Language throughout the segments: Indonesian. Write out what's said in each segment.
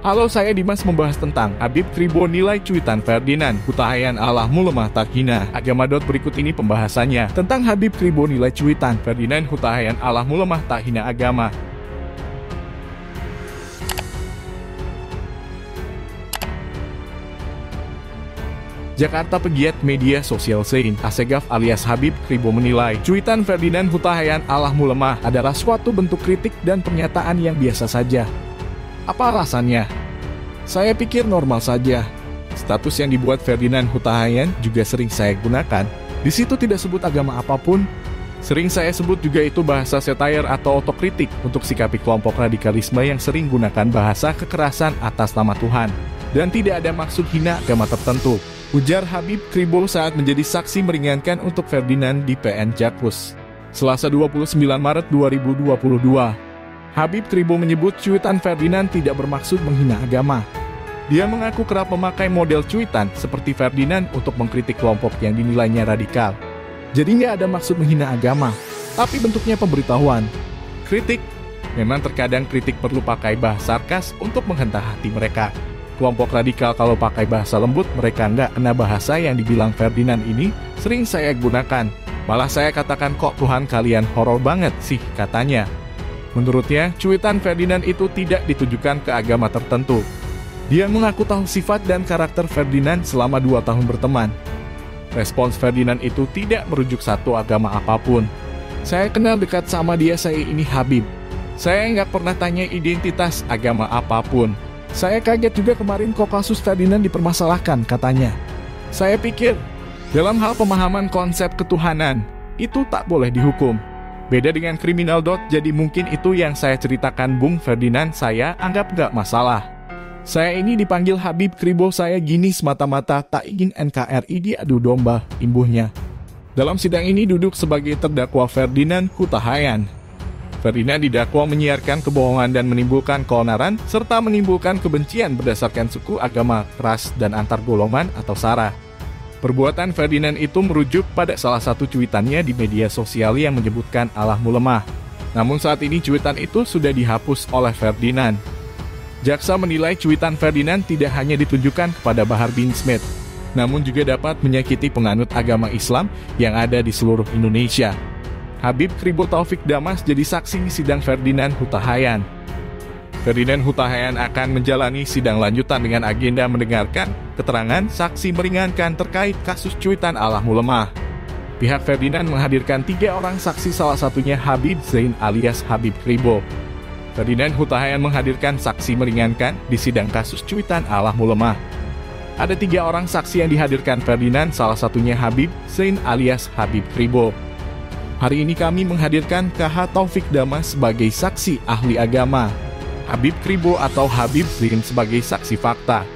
Halo, saya Dimas membahas tentang Habib Kribo nilai cuitan Ferdinand Hutahayan Allahmu lemah tak hina. Agama. Berikut ini pembahasannya tentang Habib Kribo nilai cuitan Ferdinand Hutahayan Allahmu lemah tak hina agama. Jakarta. Pegiat media sosial Sein Assegaf alias Habib Kribo menilai cuitan Ferdinand Hutahayan Allahmu lemah adalah suatu bentuk kritik dan pernyataan yang biasa saja. Apa alasannya? Saya pikir normal saja. Status yang dibuat Ferdinand Hutahayan juga sering saya gunakan. Di situ tidak sebut agama apapun. Sering saya sebut juga itu bahasa satire atau otokritik untuk sikapi kelompok radikalisme yang sering gunakan bahasa kekerasan atas nama Tuhan. Dan tidak ada maksud hina agama tertentu, ujar Habib Kribo saat menjadi saksi meringankan untuk Ferdinand di PN Jakpus. Selasa 29 Maret 2022. Habib Kribo menyebut cuitan Ferdinand tidak bermaksud menghina agama. Dia mengaku kerap memakai model cuitan seperti Ferdinand untuk mengkritik kelompok yang dinilainya radikal. Jadi nggak ada maksud menghina agama, tapi bentuknya pemberitahuan. Kritik, memang terkadang kritik perlu pakai bahasa sarkas untuk menghentak hati mereka. Kelompok radikal kalau pakai bahasa lembut mereka nggak kena bahasa yang dibilang Ferdinand ini sering saya gunakan. Malah saya katakan kok Tuhan kalian horor banget sih katanya. Menurutnya, cuitan Ferdinand itu tidak ditujukan ke agama tertentu. Dia mengaku tahu sifat dan karakter Ferdinand selama 2 tahun berteman. Respons Ferdinand itu tidak merujuk satu agama apapun. Saya kenal dekat sama dia, saya ini Habib. Saya nggak pernah tanya identitas agama apapun. Saya kaget juga kemarin kok kasus Ferdinand dipermasalahkan katanya. Saya pikir, dalam hal pemahaman konsep ketuhanan, itu tak boleh dihukum. Beda dengan kriminal. Jadi mungkin itu yang saya ceritakan Bung Ferdinand, saya anggap gak masalah. Saya ini dipanggil Habib Kribo, saya gini semata-mata tak ingin NKRI diadu domba, imbuhnya. Dalam sidang ini duduk sebagai terdakwa Ferdinand Hutahayan. Ferdinand didakwa menyiarkan kebohongan dan menimbulkan keonaran, serta menimbulkan kebencian berdasarkan suku, agama, ras, dan antar golongan atau sara. Perbuatan Ferdinand itu merujuk pada salah satu cuitannya di media sosial yang menyebutkan Allahmu lemah. Namun saat ini cuitan itu sudah dihapus oleh Ferdinand. Jaksa menilai cuitan Ferdinand tidak hanya ditujukan kepada Bahar bin Smith, namun juga dapat menyakiti penganut agama Islam yang ada di seluruh Indonesia. Habib Kribo Taufik Damas jadi saksi di sidang Ferdinand Hutahayan. Ferdinand Hutahayan akan menjalani sidang lanjutan dengan agenda mendengarkan keterangan saksi meringankan terkait kasus cuitan Allahmu lemah. Pihak Ferdinand menghadirkan 3 orang saksi, salah satunya Habib Zain alias Habib Kribo. Ferdinand Hutahayan menghadirkan saksi meringankan di sidang kasus cuitan Allahmu lemah. Ada 3 orang saksi yang dihadirkan Ferdinand, salah satunya Habib Zain alias Habib Kribo. Hari ini kami menghadirkan KH Taufik Damas sebagai saksi ahli agama, Habib Kribo atau Habib Zain sebagai saksi fakta,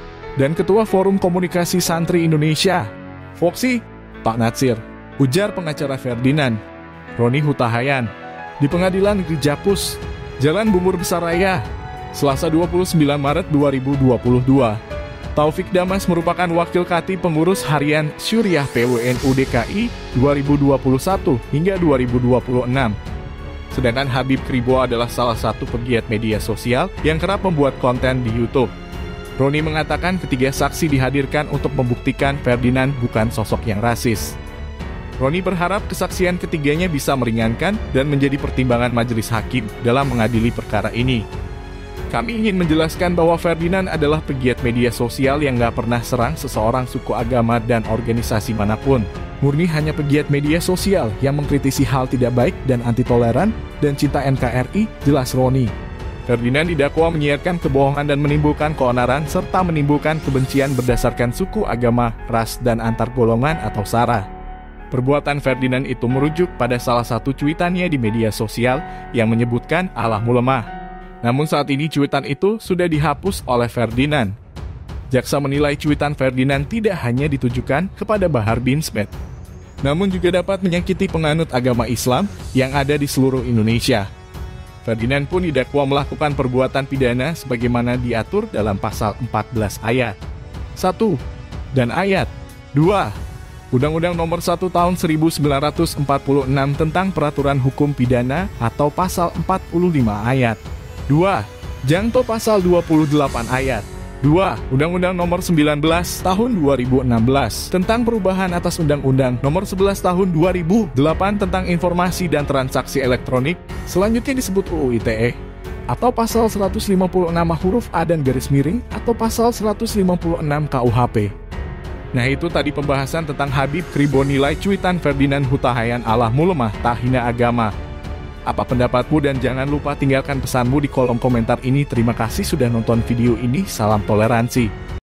dan Ketua Forum Komunikasi Santri Indonesia, Foksi, Pak Natsir, ujar pengacara Ferdinand, Roni Hutahayan, di Pengadilan Negeri Jakpus, Jalan Bungur Besar Raya, Selasa 29 Maret 2022. Taufik Damas merupakan Wakil Khatib Pengurus Harian Syuriah PWNU DKI 2021 hingga 2026. Sedangkan Habib Kribo adalah salah satu pegiat media sosial yang kerap membuat konten di YouTube. Roni mengatakan ketiga saksi dihadirkan untuk membuktikan Ferdinand bukan sosok yang rasis. Roni berharap kesaksian ketiganya bisa meringankan dan menjadi pertimbangan majelis hakim dalam mengadili perkara ini. Kami ingin menjelaskan bahwa Ferdinand adalah pegiat media sosial yang gak pernah serang seseorang, suku, agama, dan organisasi manapun. Murni hanya pegiat media sosial yang mengkritisi hal tidak baik dan anti toleran dan cinta NKRI, jelas Roni. Ferdinand didakwa menyiarkan kebohongan dan menimbulkan keonaran serta menimbulkan kebencian berdasarkan suku, agama, ras, dan antar golongan atau sara. Perbuatan Ferdinand itu merujuk pada salah satu cuitannya di media sosial yang menyebutkan Allahmu lemah. Namun saat ini cuitan itu sudah dihapus oleh Ferdinand. Jaksa menilai cuitan Ferdinand tidak hanya ditujukan kepada Bahar bin Smith, namun juga dapat menyakiti penganut agama Islam yang ada di seluruh Indonesia. Ferdinand pun didakwa melakukan perbuatan pidana sebagaimana diatur dalam pasal 14 ayat 1 dan ayat 2 Undang-Undang Nomor 1 Tahun 1946 tentang Peraturan Hukum Pidana atau pasal 45 ayat 2 Jangto pasal 28 ayat 2 Undang-Undang Nomor 19 Tahun 2016 tentang perubahan atas Undang-Undang Nomor 11 Tahun 2008 tentang informasi dan transaksi elektronik, selanjutnya disebut UU ITE, atau pasal 156 huruf A dan garis miring, atau pasal 156 KUHP. Nah, itu tadi pembahasan tentang Habib Kribo nilai cuitan Ferdinand Hutahayan Allahmu lemah tak hina agama. Apa pendapatmu, dan jangan lupa tinggalkan pesanmu di kolom komentar ini. Terima kasih sudah nonton video ini, salam toleransi.